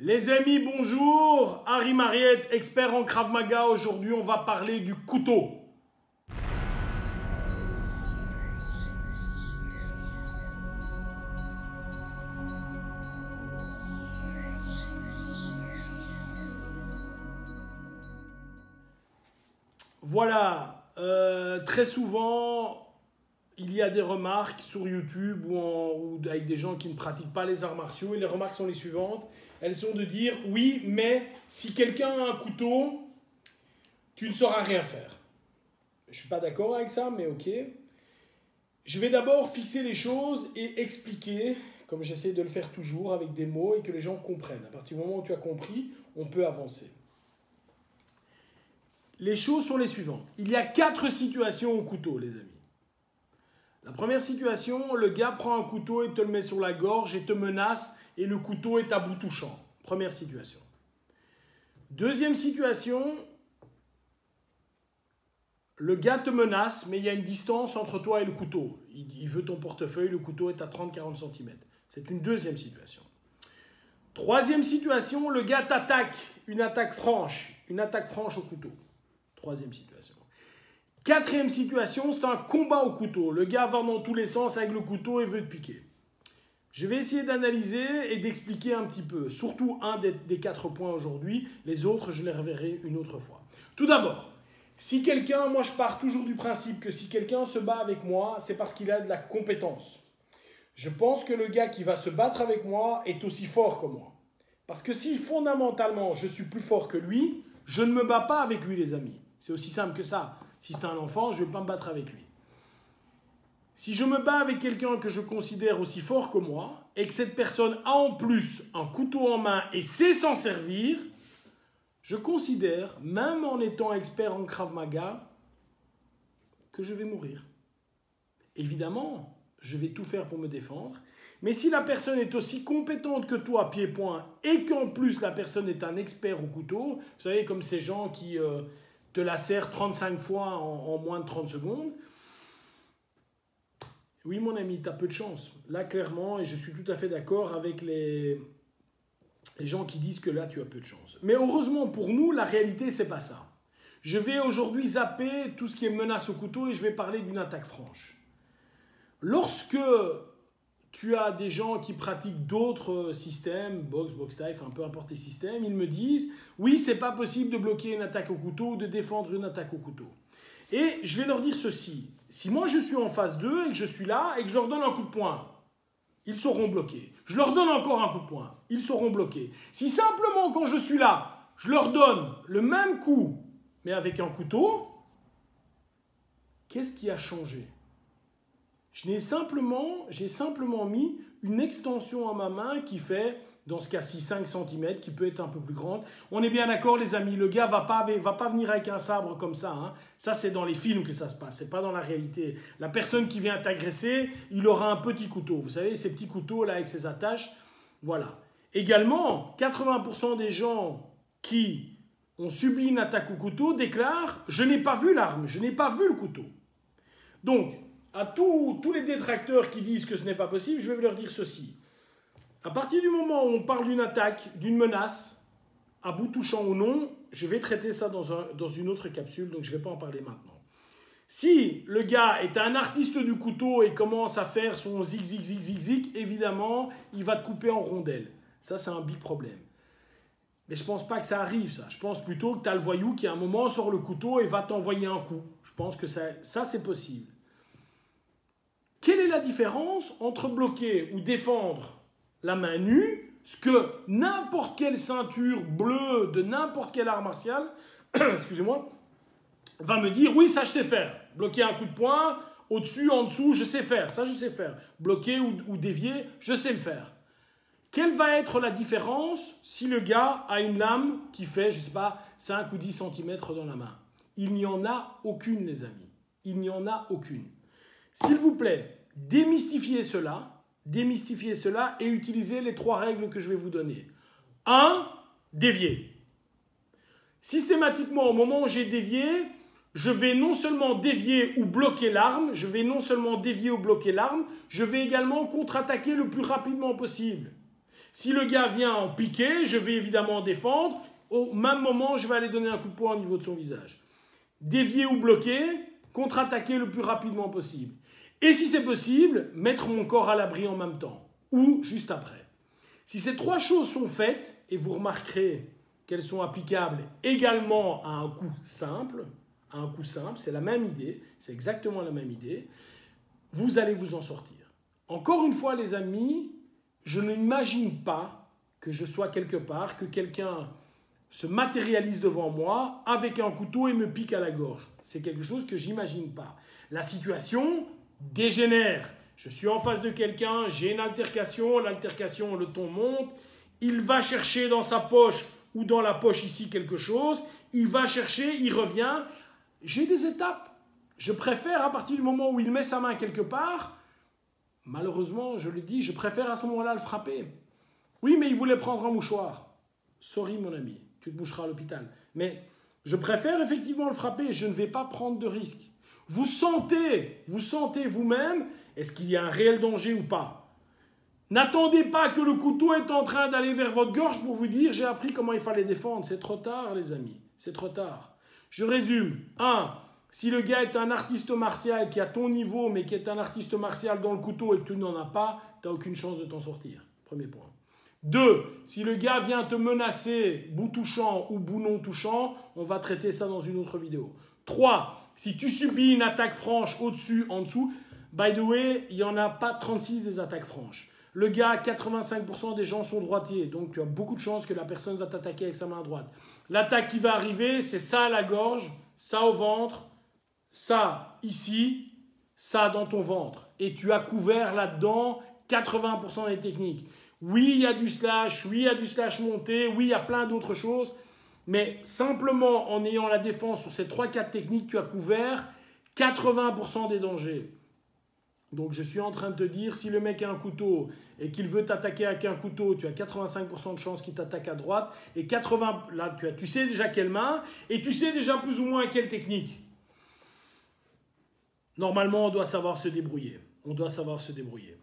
Les amis, bonjour. Harry Mariette, expert en Krav Maga. Aujourd'hui, on va parler du couteau. Voilà, très souvent, il y a des remarques sur YouTube ou avec des gens qui ne pratiquent pas les arts martiaux. Et les remarques sont les suivantes. Elles sont de dire, oui, mais si quelqu'un a un couteau, tu ne sauras rien faire. Je ne suis pas d'accord avec ça, mais ok. Je vais d'abord fixer les choses et expliquer, comme j'essaie de le faire toujours, avec des mots et que les gens comprennent. À partir du moment où tu as compris, on peut avancer. Les choses sont les suivantes. Il y a 4 situations au couteau, les amis. La première situation, le gars prend un couteau et te le met sur la gorge et te menace et le couteau est à bout touchant. Première situation. Deuxième situation, le gars te menace, mais il y a une distance entre toi et le couteau. Il veut ton portefeuille, le couteau est à 30-40 cm. C'est une deuxième situation. Troisième situation, le gars t'attaque, une attaque franche au couteau. Troisième situation. Quatrième situation, c'est un combat au couteau. Le gars va dans tous les sens avec le couteau et veut te piquer. Je vais essayer d'analyser et d'expliquer un petit peu, surtout un des 4 points aujourd'hui. Les autres, je les reverrai une autre fois. Tout d'abord, si quelqu'un, moi je pars toujours du principe que si quelqu'un se bat avec moi, c'est parce qu'il a de la compétence. Je pense que le gars qui va se battre avec moi est aussi fort que moi. Parce que si fondamentalement je suis plus fort que lui, je ne me bats pas avec lui, les amis. C'est aussi simple que ça. Si c'est un enfant, je ne vais pas me battre avec lui. Si je me bats avec quelqu'un que je considère aussi fort que moi, et que cette personne a en plus un couteau en main et sait s'en servir, je considère, même en étant expert en Krav Maga, que je vais mourir. Évidemment, je vais tout faire pour me défendre, mais si la personne est aussi compétente que toi, pied-point, et qu'en plus la personne est un expert au couteau, vous savez, comme ces gens qui te lacèrent 35 fois en moins de 30 secondes, oui, mon ami, tu as peu de chance. Là, clairement, et je suis tout à fait d'accord avec les gens qui disent que là, tu as peu de chance. Mais heureusement pour nous, la réalité, c'est pas ça. Je vais aujourd'hui zapper tout ce qui est menace au couteau et je vais parler d'une attaque franche. Lorsque tu as des gens qui pratiquent d'autres systèmes, boxe, boxe taille, enfin peu importe les systèmes, ils me disent « Oui, c'est pas possible de bloquer une attaque au couteau ou de défendre une attaque au couteau. » Et je vais leur dire ceci. Si moi je suis en phase 2 et que je suis là et que je leur donne un coup de poing, ils seront bloqués. Je leur donne encore un coup de poing, ils seront bloqués. Si simplement quand je suis là, je leur donne le même coup, mais avec un couteau, qu'est-ce qui a changé? J'ai simplement mis une extension à ma main qui fait, dans ce cas-ci, 5 cm, qui peut être un peu plus grande. On est bien d'accord, les amis, le gars ne va pas venir avec un sabre comme ça. Hein. Ça, c'est dans les films que ça se passe, ce n'est pas dans la réalité. La personne qui vient t'agresser, il aura un petit couteau. Vous savez, ces petits couteaux-là avec ses attaches, voilà. Également, 80% des gens qui ont subi une attaque au couteau déclarent « Je n'ai pas vu l'arme, je n'ai pas vu le couteau ». Donc, à tous les détracteurs qui disent que ce n'est pas possible, je vais leur dire ceci. À partir du moment où on parle d'une attaque, d'une menace, à bout touchant ou non, je vais traiter ça dans une autre capsule, donc je ne vais pas en parler maintenant. Si le gars est un artiste du couteau et commence à faire son zig, zig, zig, zig, zig, évidemment, il va te couper en rondelles. Ça, c'est un big problème. Mais je ne pense pas que ça arrive, ça. Je pense plutôt que tu as le voyou qui, à un moment, sort le couteau et va t'envoyer un coup. Je pense que ça c'est possible. Quelle est la différence entre bloquer ou défendre la main nue, ce que n'importe quelle ceinture bleue de n'importe quel art martial, excusez-moi, va me dire, oui, ça je sais faire. Bloquer un coup de poing, au-dessus, en dessous, je sais faire. Ça je sais faire. Bloquer ou dévier, je sais le faire. Quelle va être la différence si le gars a une lame qui fait, je ne sais pas, 5 ou 10 cm dans la main? Il n'y en a aucune, les amis. Il n'y en a aucune. S'il vous plaît, démystifiez cela et utilisez les 3 règles que je vais vous donner. 1. Dévier. Systématiquement, au moment où j'ai dévié, je vais non seulement dévier ou bloquer l'arme, je vais également contre-attaquer le plus rapidement possible. Si le gars vient en piqué, je vais évidemment défendre. Au même moment, je vais aller donner un coup de poing au niveau de son visage. Dévier ou bloquer, contre-attaquer le plus rapidement possible. Et si c'est possible, mettre mon corps à l'abri en même temps, ou juste après. Si ces trois choses sont faites, et vous remarquerez qu'elles sont applicables également à un coup simple, c'est la même idée, c'est exactement la même idée, vous allez vous en sortir. Encore une fois, les amis, je n'imagine pas que je sois quelque part, que quelqu'un se matérialise devant moi avec un couteau et me pique à la gorge. C'est quelque chose que j'imagine pas. La situation dégénère. Je suis en face de quelqu'un, j'ai une altercation, le ton monte, il va chercher dans sa poche ou dans la poche ici quelque chose, il va chercher, il revient. J'ai des étapes. Je préfère, à partir du moment où il met sa main quelque part, malheureusement, je le dis, je préfère à ce moment-là le frapper. Oui, mais il voulait prendre un mouchoir. Sorry, mon ami, tu te moucheras à l'hôpital. Mais je préfère effectivement le frapper, je ne vais pas prendre de risque. Vous sentez vous-même, est-ce qu'il y a un réel danger ou pas? N'attendez pas que le couteau est en train d'aller vers votre gorge pour vous dire « j'ai appris comment il fallait défendre ». C'est trop tard, les amis, c'est trop tard. Je résume. 1. Si le gars est un artiste martial qui a ton niveau, mais qui est un artiste martial dans le couteau et que tu n'en as pas, tu n'as aucune chance de t'en sortir. Premier point. 2. Si le gars vient te menacer, bout touchant ou bout non touchant, on va traiter ça dans une autre vidéo. 3. Si tu subis une attaque franche au-dessus, en dessous, by the way, il n'y en a pas 36 des attaques franches. Le gars, 85% des gens sont droitiers, donc tu as beaucoup de chances que la personne va t'attaquer avec sa main droite. L'attaque qui va arriver, c'est ça à la gorge, ça au ventre, ça ici, ça dans ton ventre. Et tu as couvert là-dedans 80% des techniques. Oui, il y a du slash, oui, il y a du slash monté, oui, il y a plein d'autres choses. Mais simplement en ayant la défense sur ces 3-4 techniques, tu as couvert 80% des dangers. Donc je suis en train de te dire, si le mec a un couteau et qu'il veut t'attaquer avec un couteau, tu as 85% de chances qu'il t'attaque à droite. Et 80%, là tu sais déjà quelle main et tu sais déjà plus ou moins quelle technique. Normalement, on doit savoir se débrouiller. On doit savoir se débrouiller.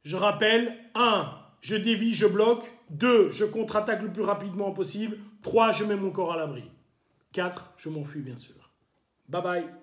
Je rappelle, 1, je dévie, je bloque. 2, je contre-attaque le plus rapidement possible. 3, je mets mon corps à l'abri. 4, je m'enfuis bien sûr. Bye bye.